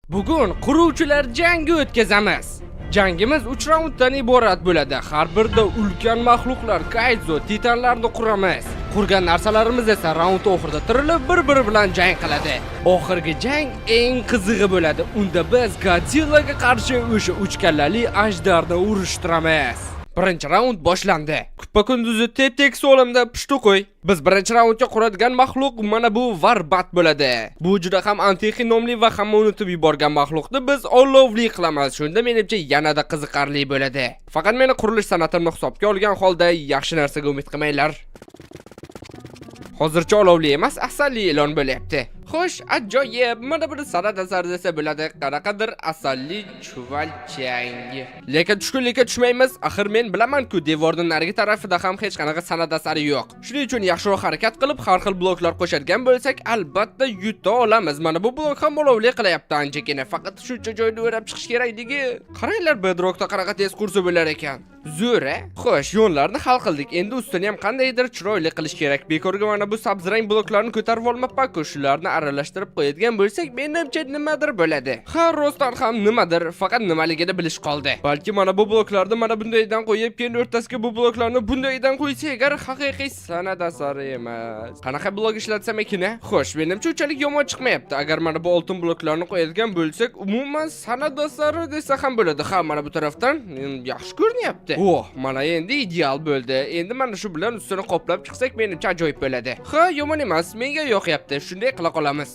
Bugun quruvchilar jangi o'tkazamiz. Jangimiz 3 raunddan iborat bo'ladi. Har birida ulkan mahluqlar, kaizo, titanlarni quramiz. Qurgan narsalarimiz esa raund oxirida tirilib bir-biri bilan jang qiladi. Oxirgi jang eng qizig'i bo'ladi. Unda biz Godzillaga qarshi o'sha 3 kallali ajdarni urushtiramiz. Birinchi raund boshlandi. Kuppa kunduzi tep-tekis olamda pushti qo'y. Biz birinchi raundga quradigan mahluq mana bu varbat bo'ladi. Bu juda ham antiqi nomli va hamma unutib yuborgan mahluqni biz olovli qilamiz. Shunda menimcha yanada qiziqarli bo'ladi. Faqat meni qurilish san'atimni hisobga olgan holda yaxshi narsaga umid qilmanglar. Hozircha olovli emas, asalli e'lon bo'lyapti. Xo'sh, ajoyib. Mana buni san'at asari desa bo'ladi. Qanaqadir asalli chuvalchang. Lekin tushkunlikka tushmaymiz. Axir men bilaman-ku, devorning narigi tarafida ham hech qanaqa san'at asari yo'q. Shuning uchun yaxshiroq harakat qilib, har xil bloklar qo'shadigan bo'lsak, albatta yuta olamiz. Mana bu blok ham olovli qilyapti anchagina. Faqat shuncha joyni o'rab chiqish kerakligi. Qaranglar, Bedrockda qanaqa tez kursi bo'lar ekan. Zo'ra. Xo'sh, yo'llarni hal qildik. Endi ustini ham qandaydir chiroyli qilish kerak. Bekorga mana bu sabzrang bloklarni ko'tarib olmabman-ku. Shularni aralashtirib qo'yadigan bo'lsak, menimcha nimadir bo'ladi. Ha, rostdan ham nimadir, faqat nimaligini bilish qoldi. Balki mana bu bloklarni mana bundaydan qo'yib, keyin o'rtasiga bu bloklarni bundaydan qo'ysak, agar haqiqiy san'at asari emas. Qanaqa blok ishlatsam ekan? Xo'sh, menimcha unchalik yomon chiqmayapti. Agar mana bu oltin bloklarni qo'yadigan bo'lsak, umuman san'at asari desa ham bo'ladi. Ha, mana bu tarafdan yaxshi ko'rinyapti. Oh, mana endi ideal bo'ldi. Endi mana shu bilan ustini qoplab chiqsak, menimcha ajoyib bo'ladi. Ha, yomon emas, menga yoqyapti. Shunday qila qolamiz.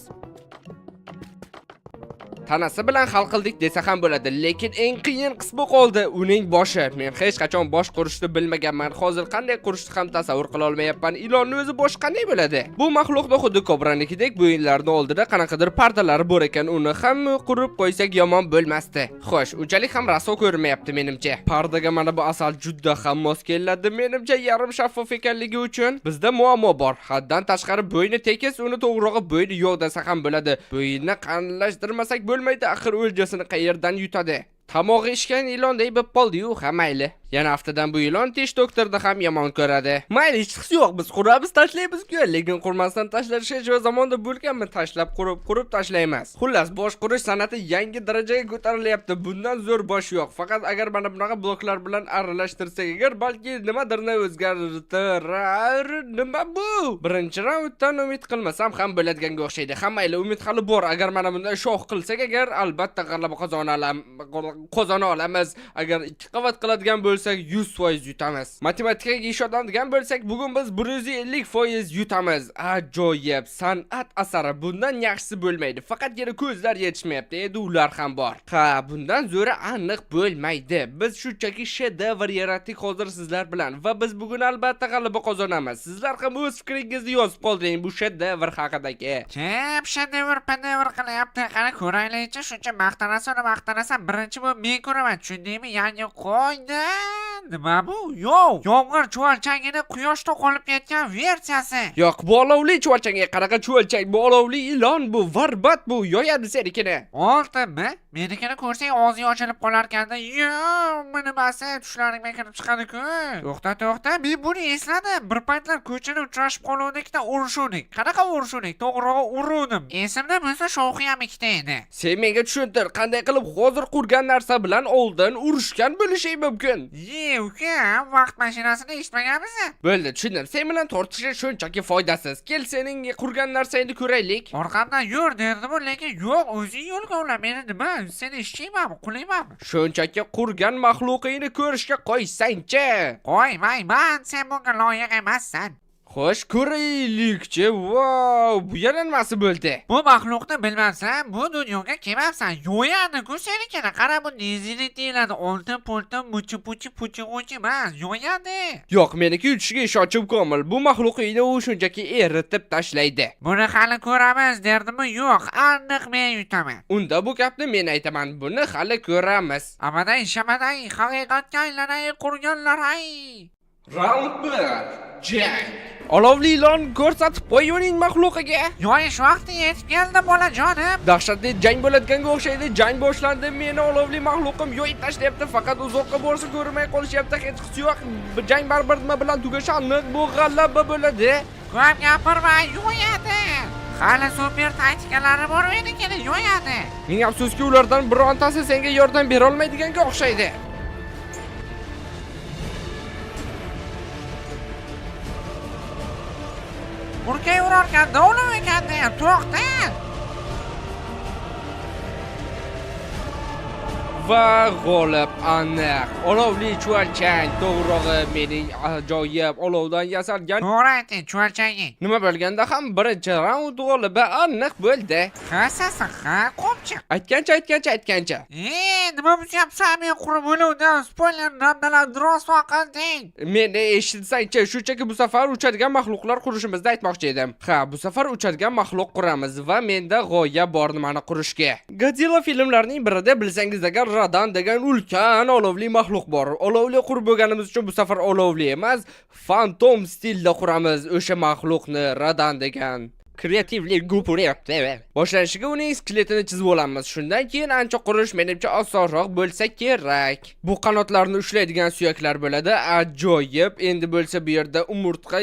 Tanasi bilan hal qildik desa ham bo'ladi, lekin eng qiyin qismi qoldi, uning boshi. Men hech qachon bosh qurishni bilmaganman. Hozir qanday qurishni ham tasavvur qila olmayapman. Ilonning o'zi bosh qanday bo'ladi? Bu mahluqda xuddi kobranikidek bo'yinlarning oldida qanaqadir pardalari bor ekan, uni ham qurib qo'ysak yomon bo'lmasdi. Xo'sh, unchalik ham raso ko'rinmayapti menimcha. Pardaga mana bu asal juda ham mos keladi. Menimcha yarim shaffof ekanligi uchun bizda muammo bor. Haddan tashqari bo'yni tekis, uni to'g'rirog'i bo'yni yo'q desa ham bo'ladi. Bo'yinni qanlashtirmasak bo'lmaydi, axir o'ljasini qayerdan yutadi? Tamog'i ishgan ilonday bo'lib qoldi-yu, ha mayli. Yana haftadan bu ilon tish doktorda ham yomon ko'radi. Mayli, hech qisi yo'q, biz quramiz, tashlaymiz-ku, lekin qurmasdan tashlash hech zamonda bo'lganmi? Tashlab qurib tashlaymiz. Xullas, bosh qurish san'ati yangi darajaga ko'tarilyapti. Bundan zo'r bosh yo'q. Faqat agar mana bunaqa bloklar bilan aralashtirsak, agar balki nimadirni o'zgartirar. Nima bu? Birinchi raunddan umid qilmasam ham bo'ladiganga o'xshaydi. Hammaylar umid hali bor. Agar mana bunday shoh qilsak, agar albatta g'alaba qozona olamiz. Agar 2 qavat qiladigan bo'lsak 100% yutamiz. Matematikaga ishonadigan bo'lsak, bugun biz 150% yutamiz. Ajoyib, san'at asari, bundan yaxshisi bo'lmaydi. Faqatgina ko'zlar yetishmayapti, endi ular ham bor. Ha, bundan zo'ra aniq bo'lmaydi. Biz shunchaki shedevr yaratdik hozir sizlar bilan va biz bugun albatta g'alaba qozonamiz. Sizlar ham o'z fikringizni yozib qoldiring bu shedevr haqidagi. Chep, shedevr qilyapti. Qani ko'raylik-chi, shuncha maqtanasan, birinchi bo'lib men ko'raman. Tushundingmi? Yangi qo'ydi. Nima bu? Yo'q. Yomg'ir chuvalchangini quyoshda qolib ketgan versiyasi. Yo'q, bu olovli chuvalchanga qanaqa chuvalchang? Bu olovli ilon, bu varbat, bu yoyadi senikini. Oltinmi? Menikini ko'rsang og'zing ochilib qolar ekanda. Yo'q, nimasi tushlaringga kirib chiqadi-ku. To'xta, men buni esladim. Bir paytlar ko'chada uchrashib qoluvdikda urishuvdik. Qanaqa urishuvdik? To'g'rirog'i uruvdim. Esimda bo'lsa shoxi ham ikkita edi. Sen menga tushuntir, qanday qilib hozir qurgan narsa bilan oldin urushgan bo'lishing mumkin. Uka, vaqt mashinasini eshitmaganmiz? Bo'ldi, tushundim. Sen bilan tortishish shunchaki foydasiz. Kel, sening qurgan narsangni ko'raylik. Orqamdan yur derdim, lekin yo'q, o'zing yo'lga ula. Meni nima? Seni ishchiymanmi, qulaymanmi? Shunchaki qurgan mahluqingni ko'rishga qo'ysang-chi. Qo'ymayman, sen bunga loyiq emassan. Xo'sh, ko'raylik-chi. Vau, bu yana nimasi bo'ldi? Bu maxluqni bilmabsan, bu dunyoga kelmabsan. Yo'yadi-ku senikini. Qara, bu nezini deyiladi. Oltin, poltin, puchi emas, yo'yadi. Yo'q, meniki yutishiga ishonchim komil. Bu maxluqingni u shunchaki eritib tashlaydi. Buni hali ko'ramiz derdimi? Yo'q, aniq men yutaman. Unda bu gapni men aytaman. Buni hali ko'ramiz. Abadan, shabadan, haqiqatga aylanay qurganlar ay. Round 1. Jang. Olovli ilon ko'rsatib qo'y uning maxluqiga. Yo'yish vaqti yetib keldi bolajonim. Dahshatli jang bo'layotganga o'xshaydi. Jang boshlandi. Meni olovli maxluqim yo'yib tashlayapti. Faqat uzoqqa borsa ko'rmay qolishyapti. Hech qisi yo'q. Jang baribir nima bilan tugashi aniq. Bu g'alaba bo'ladi. Ko'p gapirma, yo'yadi. Hali super taktikalari bor meniki yo'yadi. Ming afsuski ulardan birontasi senga yordam bera olmaydiganga o'xshaydi. Urkay urarkanda o'lim ekanda, to'xta. Va g'olib aniq. Olovli chuvalchang, to'g'rirog'i mening ajoyib olovdan yasalgan. To'g'ri ayting, chuvalchangi. Nima bo'lganda ham birinchi raund g'olibi aniq bo'ldi. Hassasi qo'pchiq. Aytgancha. Nima bo'lyapsan? Men qurib o'luvdan spoiler namdalar biroz vaqting. Meni eshitsangchi, shunchaki bu safar uchadigan mahluqlar qurishimizni aytmoqchi edim. Ha, bu safar uchadigan mahluq quramiz va menda g'oya bor nimani qurishga. Godzilla filmlarining birida bilsangiz agar Radan degan ulkan olovli mahluq bor. Olovli qurib bo'lganimiz uchun bu safar olovli emas, fantom stilda quramiz o'sha mahluqni Radan degan. Kreativlik gupuryapti. Boshlanishiga uning skeletini chizib olamiz. Shundan keyin ancha qurish menimcha osonroq bo'lsa kerak. Bu qanotlarni ushlaydigan suyaklar bo'ladi. Ajoyib. Endi bo'lsa bu yerda umurtqa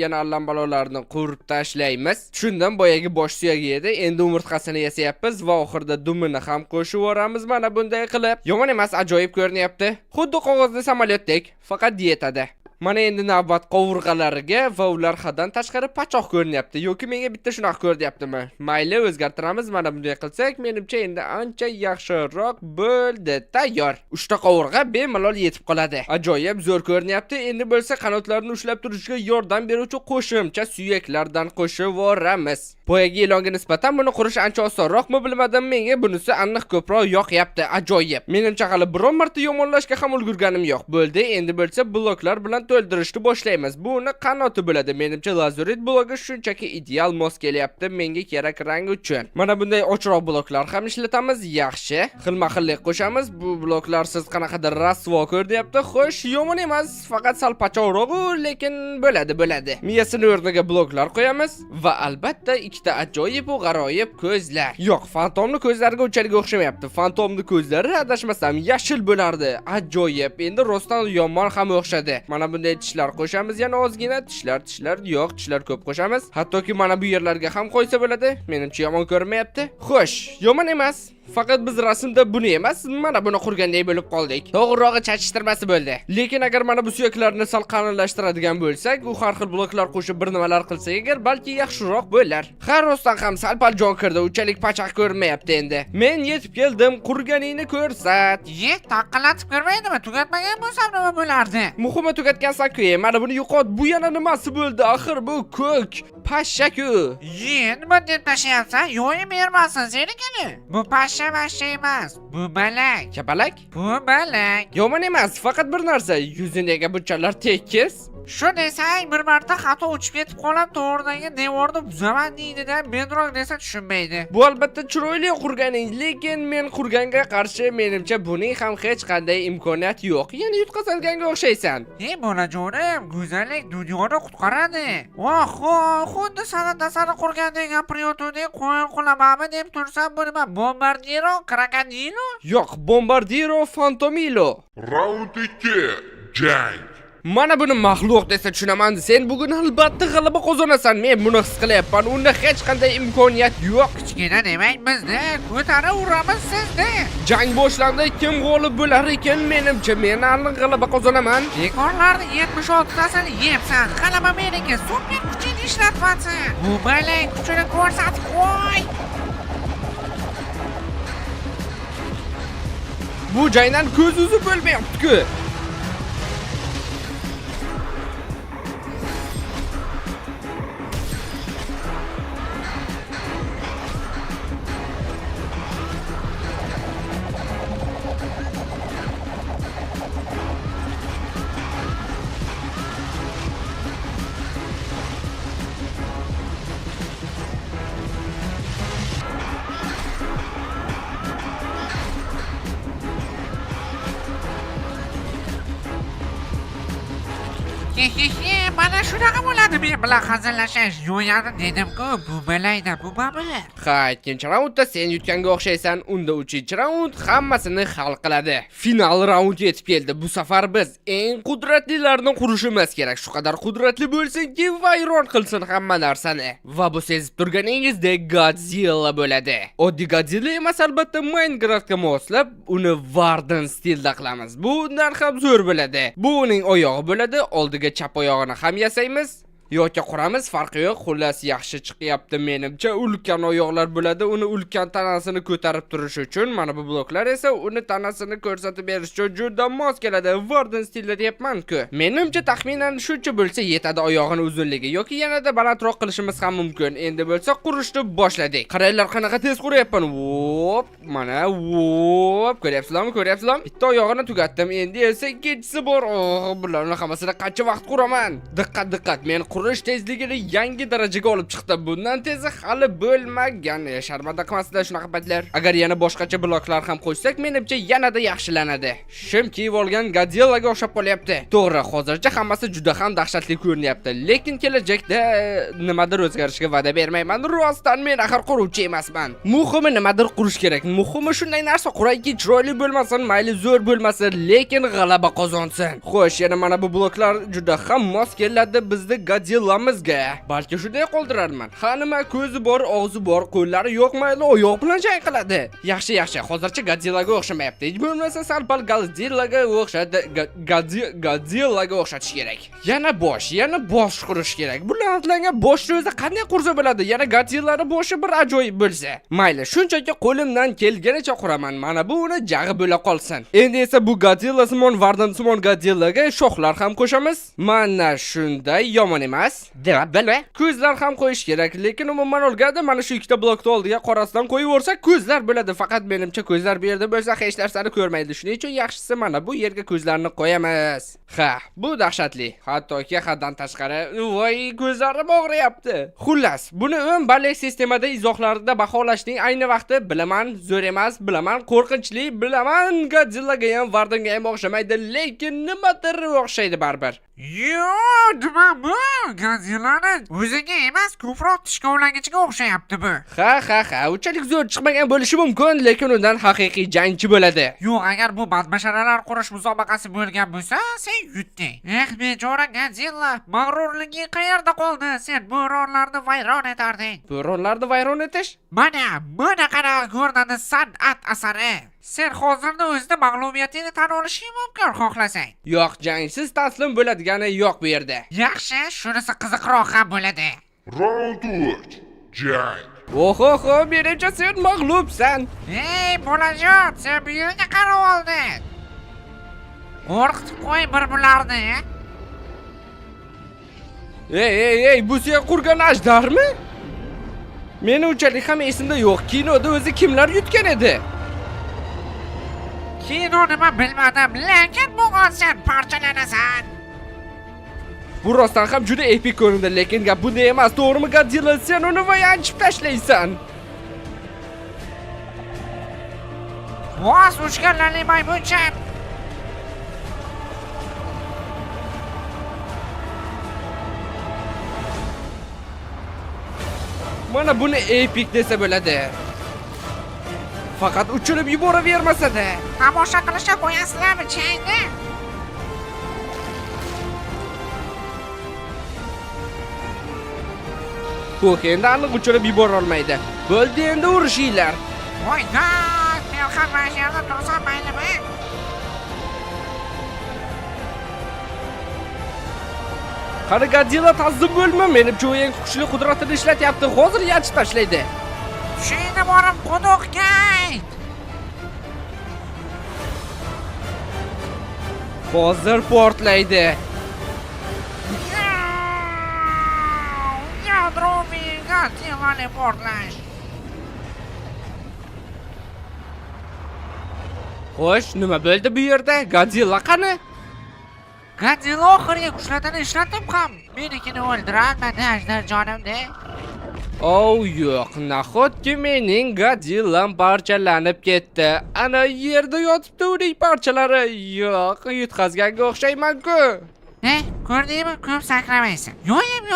yana allambalolarni qurib tashlaymiz. Shundan boyagi bosh suyagi edi. Endi umurtqasini yasayapmiz va oxirida dumini ham qo'shib yoramiz. Mana bunday qilib. Yomon emas, ajoyib ko'rinyapti. Xuddi qog'ozli samolyotdek, faqat dietada. Mana endi navbat qovurg'alariga va ular haddan tashqari pachoq ko'rinyapti. Yoki menga bitta shunaqa ko'rinyaptimi? Mayli, o'zgartiramiz. Mana bunday qilsak, menimcha endi ancha yaxshiroq bo'ldi. Tayyor. 3 ta qovurg'a bemalol yetib qoladi. Ajoyib zo'r ko'rinyapti. Endi bo'lsa qanotlarni ushlab turishga yordam beruvchi qo'shimcha suyaklardan qo'shib yuboramiz. Boyagi ilonga nisbatan buni qurish ancha osonroqmi bilmadim, menga bunisi aniq ko'proq yoqyapti. Ajoyib. Menimcha hali biron marta yomonlashga ham ulgurganim yo'q. Bo'ldi, endi bo'lsa bloklar bilan to'ldirishni boshlaymiz. Buni qanoti bo'ladi. Menimcha lazurit blogi shunchaki ideal mos kelyapti menga kerak rang uchun. Mana bunday ochroq bloklar ham ishlatamiz. Yaxshi. Xilma-xillik qo'shamiz. Bu bloklar siz qanaqadir rasvo ko'ryapti. Xo'sh, yomon emas, faqat sal pachoqroq, lekin bo'ladi. Miyasini o'rniga bloklar qo'yamiz va albatta ikkita ajoyib va g'aroyib ko'zlar. Yo'q, fantomni ko'zlariga unchalik o'xshamayapti. Fantomni ko'zlari adashmasam yashil bo'lardi. Ajoyib. Endi rostdan yomon ham o'xshadi. Mana bunday tishlar qo'shamiz, yana ozgina tishlar yo'q, tishlar ko'p qo'shamiz. Hattoki mana bu yerlarga ham qo'ysa bo'ladi. Menimcha yomon ko'rinmayapti. Xo'sh, yomon emas. Faqat biz rasmda buni emas, mana buni qurgandek bo'lib qoldik. To'g'rirog'i chachishtirmasi bo'ldi. Lekin agar mana bu suyaklarni sal qalinlashtiradigan bo'lsak, u har xil bloklar qo'shib bir nimalar qilsak agar balki yaxshiroq bo'lar. Har rostdan ham sal-pal jon kirdi, unchalik pachaq ko'rinmayapti endi. Men yetib keldim, qurganingni ko'rsat. Taqqilatib ko'rmaydimi? Tugatmagan bo'lsam nima bo'lardi? Muhimi tugatgansan-ku, mana buni yo'qot. Bu yana nimasi bo'ldi? Axir bu ko'k pashsha-ku. Nima deb tashlayapsan? Yo'yib bermasin senikini. Bu pashsha emas. Bu balak. Kapalak? Bu balak. Yomon emas, faqat bir narsa. Yuziga bunchalar tekis. Shu desang bir marta xato uchib ketib qolib, to'g'ridagi devorni buzaman deydi-da, bedroq desa tushunmaydi. Bu albatta chiroyli qurganing, lekin men qurganga qarshi menimcha buning ham hech qanday imkoniyati yo'q. Yana yutqazilganga o'xshaysan. Bolajonim, go'zallik dunyoni qutqaradi. Xuddi san'at asari qurgandek gapirayotgandek qo'yib qolamanmi deb tursam, bu nima? Bombardiro, krokodilo? Yo'q, bombardiro fantomilo. Raund 2. Jang. Mana buni maxluq desa tushunaman. Sen bugun albatta g'alaba qozonasan. Men buni his qilyapman. Unda hech qanday imkoniyat yo'q. Kichkina demang bizni, ko'tarib uramiz sizni. Jang boshlandi. Kim g'olib bo'lar ekan? Menimcha men aniq g'alaba qozonaman. Bekorlarni 76 tasini yebsan, g'alaba meniki. Super kuchini ishlatmasin. Bu balak kuchini ko'rsatib qo'y. Bu jangdan ko'z uzib bo'lmayapti-ku. Mana shunaqa bo'ladi men bilan hazillashish. Yo'yani dedim-ku, bu belayda, bu babi. Ha, ikkinchi raundda sen yutganga o'xshaysan. Unda 3-raund hammasini hal qiladi. Final raund yetib keldi. Bu safar biz eng qudratlilarni qurishimiz kerak. Shu qadar qudratli bo'lsinki, vayron qilsin hamma narsani. Va bu sezib turganingizdek Godzilla bo'ladi. Oddiy Godzilla emas, albatta Minecraftga moslab, uni Warden stilda qilamiz. Bu undan ham zo'r bo'ladi. Bu uning oyog'i bo'ladi. Oldiga chap oyog'ini ham yasaymiz yoki quramiz, farqi yo'q. Xullas yaxshi chiqyapti menimcha. Ulkan oyoqlar bo'ladi. Uni ulkan tanasini ko'tarib turish uchun, mana bu bloklar esa uni tanasini ko'rsatib berish uchun juda mos keladi. Warden stilda deyapman-ku. Menimcha taxminan shuncha bo'lsa yetadi oyog'ini uzunligi yoki yanada balandroq qilishimiz ham mumkin. Endi bo'lsa qurishni boshladik. Qaranglar qanaqa tez quryapman. Vop, mana vop. Ko'ryapsizlarmi? Bitta oyog'ini tugatdim. Endi esa ikkinchisi bor. Bularning hammasini qancha vaqt quraman? Diqqat, men qurish tezligini yangi darajaga olib chiqdim. Bundan tezi hali bo'lmagan. Sharmanda qilmasizlar shunaqa paytlar. Agar yana boshqacha bloklar ham qo'ysak, menimcha yanada yaxshilanadi. Shim kiyib olgan Godzillaga o'xshab qolyapti. To'g'ri, hozircha hammasi juda ham dahshatli ko'rinyapti, lekin kelajakda nimadir o'zgarishga va'da bermayman. Rostdan men axir quruvchi emasman. Muhimi nimadir qurish kerak. Muhimi shunday narsa qurayki, chiroyli bo'lmasin, mayli zo'r bo'lmasin, lekin g'alaba qozonsin. Xo'sh, yana mana bu bloklar juda ham mos keladi bizning Godzillamizga. Balki shunday qoldirarman. Ha, nima ko'zi bor, og'zi bor, qo'llari yo'q, mayli oyoq bilan jang qiladi. Yaxshi. Hozircha Godzillaga o'xshamayapti. Hech bo'lmasa sal-pal Godzillaga o'xshadi. Godzillaga o'xshatish kerak. Yana bosh qurish kerak. Bular atlangan boshni o'zi qanday qursa bo'ladi? Yana Godzillaning boshi bir ajoyib bo'lsa. Mayli, shunchaki qo'limdan kelganicha quraman. Mana bu uni jag'i bo'la qolsin. Endi esa bu Godzilla simon Warden simon Godzillaga shoxlar ham qo'shamiz. Mana shunday yomon emas. Bilma. Ko'zlar ham qo'yish kerak, lekin umuman olganda mana shu ikkita blokni oldiga qorasidan qo'yib o'rsak ko'zlar bo'ladi. Faqat menimcha ko'zlar bu yerda bo'lsa hech narsani ko'rmaydi. Shuning uchun yaxshisi mana bu yerga ko'zlarni qo'yamiz. Ha, bu dahshatli. Hattoki haddan tashqari, voy, ko'zlarim og'riyapti. Xullas, buni ballek sistemada izohlarida baholashning ayni vaqti. Bilaman, zo'r emas, bilaman, qo'rqinchli, bilaman, Godzillaga ham Wardenga ham o'xshamaydi, lekin nimadir o'xshaydi baribir. Nima bu? Godzillani o'ziga emas, ko'proq tishkovlagichiga o'xshayapti bu. Ha, unchalik zo'r chiqmagan bo'lishi mumkin, lekin undan haqiqiy jangchi bo'ladi. Yo'q, agar bu badbasharalar qurish musobaqasi bo'lgan bo'lsa, sen yutding. Bechora Godzilla, mag'rurligi qayerda qoldi? Sen bo'ronlarni vayron etarding. Bo'ronlarni vayron etish? Mana qanaqa ko'rinadi san'at asari. Sen hozirda o'zida mag'lubiyatingni tan olishing mumkin xohlasang. Yo'q, jangsiz taslim bo'ladigani yo'q bu yerda. Yaxshi, shunisi qiziqroq ham bo'ladi. Round 3. Jang. Oho, menimcha sen mag'lubsan. Ey, bolajon, sen bu yerga qarab olding. Qo'rqitib qo'y bir-birlarni. Ey, bu sen qurgan ajdarmi? Meni unchalik ham esimda yo'q. Kinoda o'zi kimlar yutgan edi? Kino nima bilmadim, lekin bugun sen parchalanasan. Bu rostdan ham juda epik ko'rindi, lekin gap bunday emas, to'g'rimi Godzilla? Sen uni yanchib tashlaysan. Voz uchganlarni maymuncha. Mana buni epik desa bo'ladi. Faqat uchirib yuboravermasa-da. Tomosha qilishga qo'yasizlarmi changni? Yo'q, endi aniq uchirib yubora olmaydi. Bo'ldi, endi urishinglar. Voy, men ham mana yerda tursam maylimi? Qani Godzilla taslim bo'lma, menimcha u eng kuchli qudratini ishlatyapti. Hozir yanchib tashlaydi. Shuni borib quduqga ayt. Hozir portlaydi. Yadroviy Godzillani portlash. Xo'sh, nima bo'ldi bu yerda? Godzilla qani? Godzilla oxirgi kuchlarni ishlatib ham menikini o'ldirolmadi ajdarjonimda. Yo'q, nahotki mening Godzillam parchalanib ketdi. Ana yerda yotibdi uning parchalari. Yo'q, yutqazganga o'xshayman-ku. Ko'rdingmi? Ko'p sakramaysan. Yoyib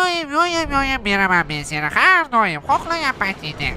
beraman men seni har doim xohlagan paytingda.